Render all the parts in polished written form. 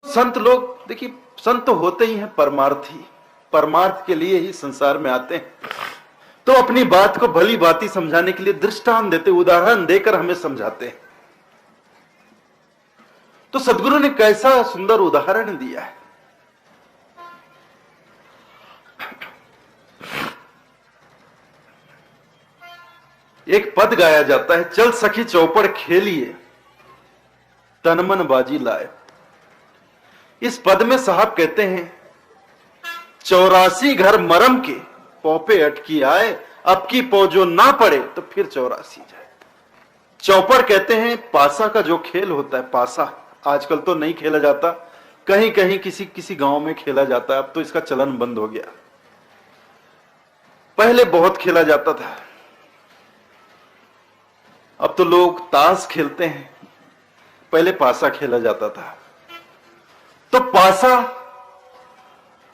संत लोग देखिए, संत तो होते ही हैं परमार्थी, परमार्थ के लिए ही संसार में आते हैं। तो अपनी बात को भली भांति समझाने के लिए दृष्टांत देते, उदाहरण देकर हमें समझाते हैं। तो सदगुरु ने कैसा सुंदर उदाहरण दिया है। एक पद गाया जाता है, चल सखी चौपड़ खेलिए तन मन बाजी लाए। इस पद में साहब कहते हैं 84 घर मरम के पौपे अटकी आए, अब की पौजो ना पड़े तो फिर 84 जाए। चौपड़ कहते हैं पासा का जो खेल होता है, पासा आजकल तो नहीं खेला जाता, कहीं कहीं किसी किसी गांव में खेला जाता है, अब तो इसका चलन बंद हो गया। पहले बहुत खेला जाता था, अब तो लोग ताश खेलते हैं, पहले पासा खेला जाता था। तो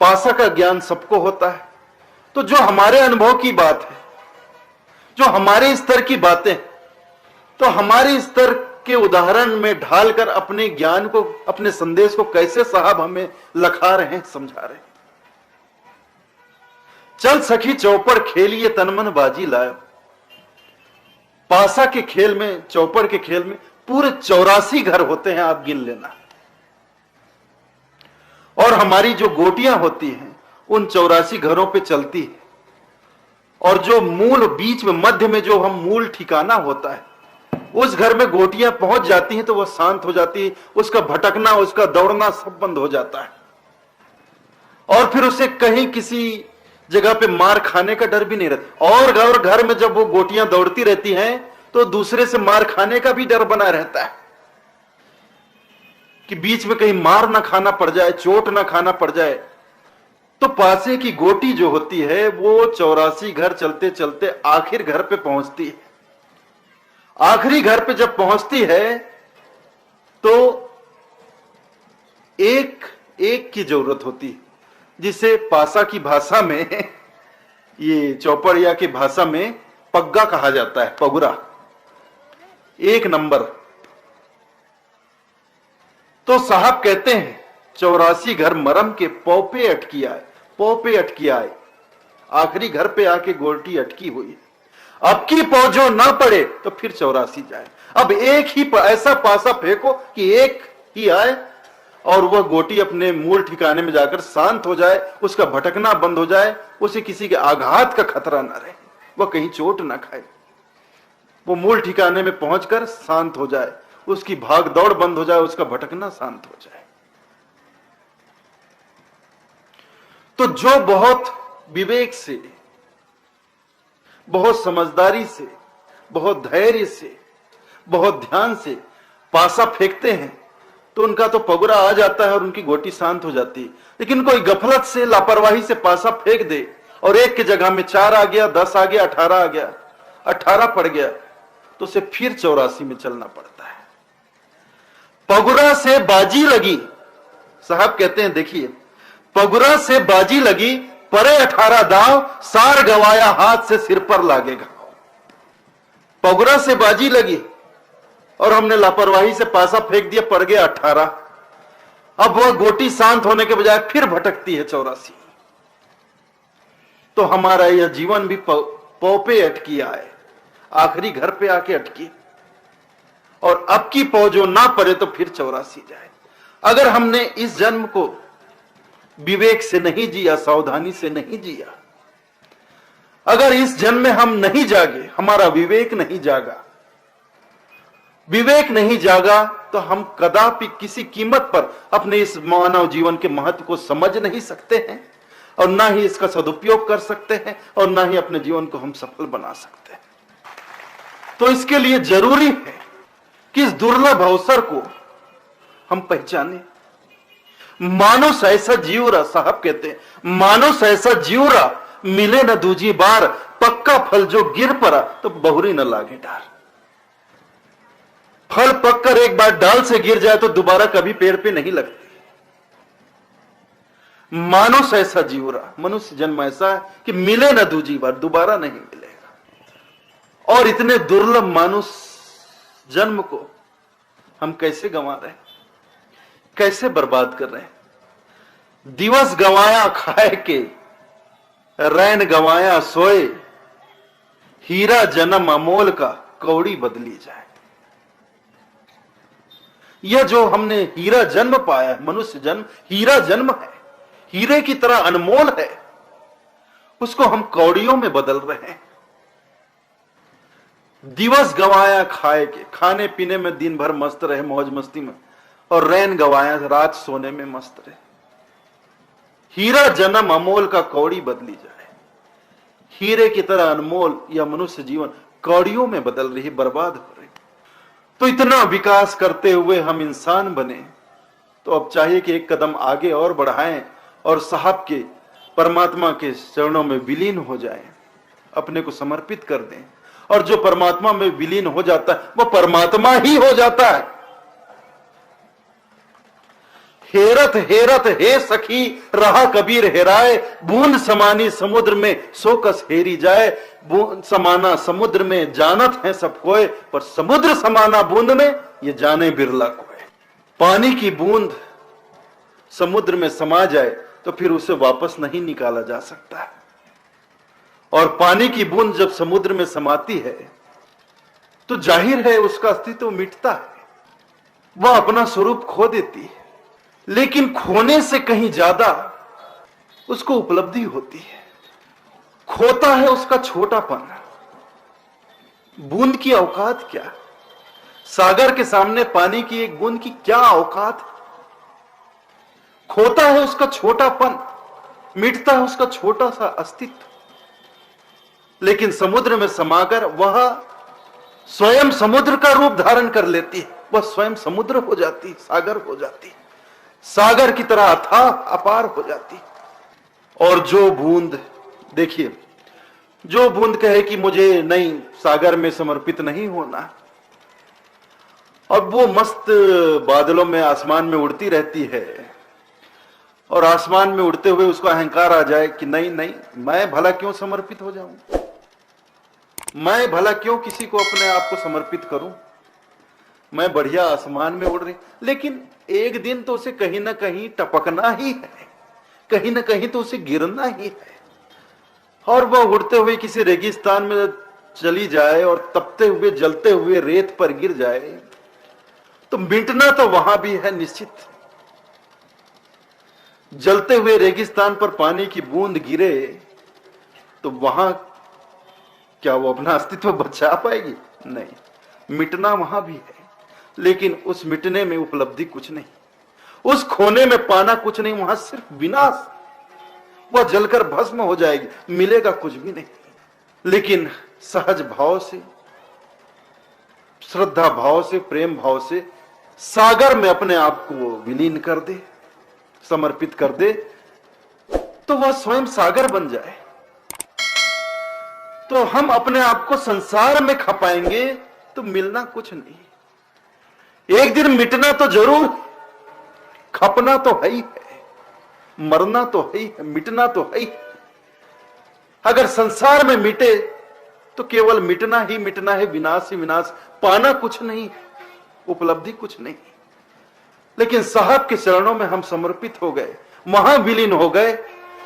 पासा का ज्ञान सबको होता है। तो जो हमारे अनुभव की बात है, जो हमारे स्तर की बातें, तो हमारे स्तर के उदाहरण में ढालकर अपने ज्ञान को, अपने संदेश को कैसे साहब हमें लखा रहे हैं, समझा रहे हैं। चल सखी चौपड़ खेलिए तन मन बाजी लाए। पासा के खेल में, चौपड़ के खेल में पूरे 84 घर होते हैं, आप गिन लेना। और हमारी जो गोटियां होती हैं उन 84 घरों पे चलती है। और जो मूल बीच में, मध्य में जो हम मूल ठिकाना होता है, उस घर में गोटियां पहुंच जाती हैं तो वह शांत हो जाती है, उसका भटकना, उसका दौड़ना सब बंद हो जाता है। और फिर उसे कहीं किसी जगह पे मार खाने का डर भी नहीं रहता। और घर में जब वो गोटियां दौड़ती रहती हैं तो दूसरे से मार खाने का भी डर बना रहता है कि बीच में कहीं मार ना खाना पड़ जाए, चोट ना खाना पड़ जाए। तो पासे की गोटी जो होती है वो 84 घर चलते चलते आखिर घर पे पहुंचती है। आखिरी घर पे जब पहुंचती है तो एक की जरूरत होती है, जिसे पासा की भाषा में, ये चौपड़िया की भाषा में पग्गा कहा जाता है, पगुरा, 1 नंबर। तो साहब कहते हैं 84 घर मरम के पौपे अटकी आए, पौपे अटकी आए, आखिरी घर पे आके गोटी अटकी हुई है। अब की पौजो ना पड़े तो फिर 84 जाए। अब एक ही ऐसा पासा फेंको कि एक ही आए और वह गोटी अपने मूल ठिकाने में जाकर शांत हो जाए, उसका भटकना बंद हो जाए, उसे किसी के आघात का खतरा ना रहे, वह कहीं चोट ना खाए, वो मूल ठिकाने में पहुंचकर शांत हो जाए, उसकी भाग दौड़ बंद हो जाए, उसका भटकना शांत हो जाए। तो जो बहुत विवेक से, बहुत समझदारी से, बहुत धैर्य से, बहुत ध्यान से पासा फेंकते हैं तो उनका तो पगुरा आ जाता है और उनकी गोटी शांत हो जाती है। लेकिन कोई गफलत से, लापरवाही से पासा फेंक दे और एक की जगह में 4 आ गया, 10 आ गया, 18 आ गया, 18 पड़ गया, तो उसे फिर 84 में चलना पड़ता है। पगुरा से बाजी लगी, साहब कहते हैं देखिए, पगुरा से बाजी लगी, परे 18 दाव, सार गवाया हाथ से सिर पर लागेगा। पगुरा से बाजी लगी और हमने लापरवाही से पासा फेंक दिया, पड़ गया 18। अब वह गोटी शांत होने के बजाय फिर भटकती है 84। तो हमारा यह जीवन भी पौपे अटकी आए, आखिरी घर पे आके अटकी, और अब की पौजो ना पड़े तो फिर 84 जाए। अगर हमने इस जन्म को विवेक से नहीं जिया, सावधानी से नहीं जिया, अगर इस जन्म में हम नहीं जागे, हमारा विवेक नहीं जागा, विवेक नहीं जागा, तो हम कदापि किसी कीमत पर अपने इस मानव जीवन के महत्व को समझ नहीं सकते हैं और ना ही इसका सदुपयोग कर सकते हैं और ना ही अपने जीवन को हम सफल बना सकते हैं। तो इसके लिए जरूरी है कि इस दुर्लभ अवसर को हम पहचाने। मानुष ऐसा जीवरा, साहब कहते हैं मानुष ऐसा जीवरा, मिले न दूजी बार, पक्का फल जो गिर पड़ा तो बहुरी न लागे डार। फल पककर एक बार डाल से गिर जाए तो दोबारा कभी पेड़ पे नहीं लगती। मानुष ऐसा जीवरा, मनुष्य जन्म ऐसा है कि मिले न दूजी बार, दोबारा नहीं मिलेगा। और इतने दुर्लभ मानुष जन्म को हम कैसे गंवा रहे हैं। कैसे बर्बाद कर रहे हैं। दिवस गंवाया खाए के, रैन गंवाया सोए, हीरा जन्म अमोल का कौड़ी बदली जाए। यह जो हमने हीरा जन्म पाया है, मनुष्य जन्म हीरा जन्म है, हीरे की तरह अनमोल है, उसको हम कौड़ियों में बदल रहे हैं। दिवस गंवाया खाए के, खाने पीने में दिन भर मस्त रहे, मौज मस्ती में, और रैन गंवाया रात सोने में मस्त रहे। हीरा जन्म अमोल का कौड़ी बदली जाए। हीरे की तरह अनमोल यह मनुष्य जीवन कौड़ियों में बदल रही, बर्बाद हो रही। तो इतना विकास करते हुए हम इंसान बने, तो अब चाहिए कि एक कदम आगे और बढ़ाएं और साहब के परमात्मा के चरणों में विलीन हो जाएं, अपने को समर्पित कर दें। और जो परमात्मा में विलीन हो जाता है वो परमात्मा ही हो जाता है। हेरत हेरत हे सखी रहा कबीर हेराए, बूंद समानी समुद्र में सो कस हेरी जाए। बूंद समाना समुद्र में जानत है सब कोय, पर समुद्र समाना बूंद में ये जाने बिरला कोय। पानी की बूंद समुद्र में समा जाए तो फिर उसे वापस नहीं निकाला जा सकता है, और पानी की बूंद जब समुद्र में समाती है तो जाहिर है उसका अस्तित्व मिटता है, वह अपना स्वरूप खो देती है। लेकिन खोने से कहीं ज्यादा उसको उपलब्धि होती है। खोता है उसका छोटापन। बूंद की औकात क्या, सागर के सामने पानी की एक बूंद की क्या औकात। खोता है उसका छोटापन, मिटता है उसका छोटा सा अस्तित्व। लेकिन समुद्र में समाकर वह स्वयं समुद्र का रूप धारण कर लेती है, वह स्वयं समुद्र हो जाती, सागर हो जाती, सागर की तरह अथाह अपार हो जाती। और जो बूंद, देखिए, जो बूंद कहे कि मुझे नहीं, सागर में समर्पित नहीं होना, अब वो मस्त बादलों में आसमान में उड़ती रहती है, और आसमान में उड़ते हुए उसको अहंकार आ जाए कि नहीं नहीं, मैं भला क्यों समर्पित हो जाऊं, मैं भला क्यों किसी को अपने आप को समर्पित करूं, मैं बढ़िया आसमान में उड़ रही। लेकिन एक दिन तो उसे कहीं ना कहीं टपकना ही है, कहीं ना कहीं तो उसे गिरना ही है। और वह उड़ते हुए किसी रेगिस्तान में चली जाए और तपते हुए जलते हुए रेत पर गिर जाए, तो मिटना तो वहां भी है निश्चित। जलते हुए रेगिस्तान पर पानी की बूंद गिरे तो वहां क्या वो अपना अस्तित्व बचा पाएगी? नहीं, मिटना वहां भी है, लेकिन उस मिटने में उपलब्धि कुछ नहीं, उस खोने में पाना कुछ नहीं, वहां सिर्फ विनाश, वह जलकर भस्म हो जाएगी, मिलेगा कुछ भी नहीं। लेकिन सहज भाव से, श्रद्धा भाव से, प्रेम भाव से सागर में अपने आप को विलीन कर दे, समर्पित कर दे, तो वह स्वयं सागर बन जाए। तो हम अपने आप को संसार में खपाएंगे तो मिलना कुछ नहीं। एक दिन मिटना तो जरूर, खपना तो है ही है, मरना तो है ही है, मिटना तो है ही। अगर संसार में मिटे तो केवल मिटना ही मिटना है, विनाश ही विनाश, पाना कुछ नहीं, उपलब्धि कुछ नहीं। लेकिन साहब के चरणों में हम समर्पित हो गए, वहां विलीन हो गए,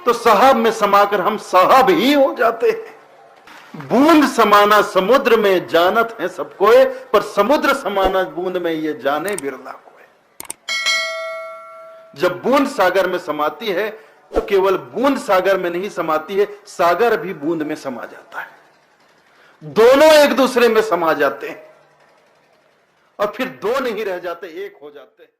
तो साहब में समाकर हम साहब ही हो जाते हैं। बूंद समाना समुद्र में जानत है सब कोय, पर समुद्र समाना बूंद में ये जाने बिरला कोय। जब बूंद सागर में समाती है तो केवल बूंद सागर में नहीं समाती है, सागर भी बूंद में समा जाता है। दोनों एक दूसरे में समा जाते हैं और फिर दो नहीं रह जाते, एक हो जाते हैं।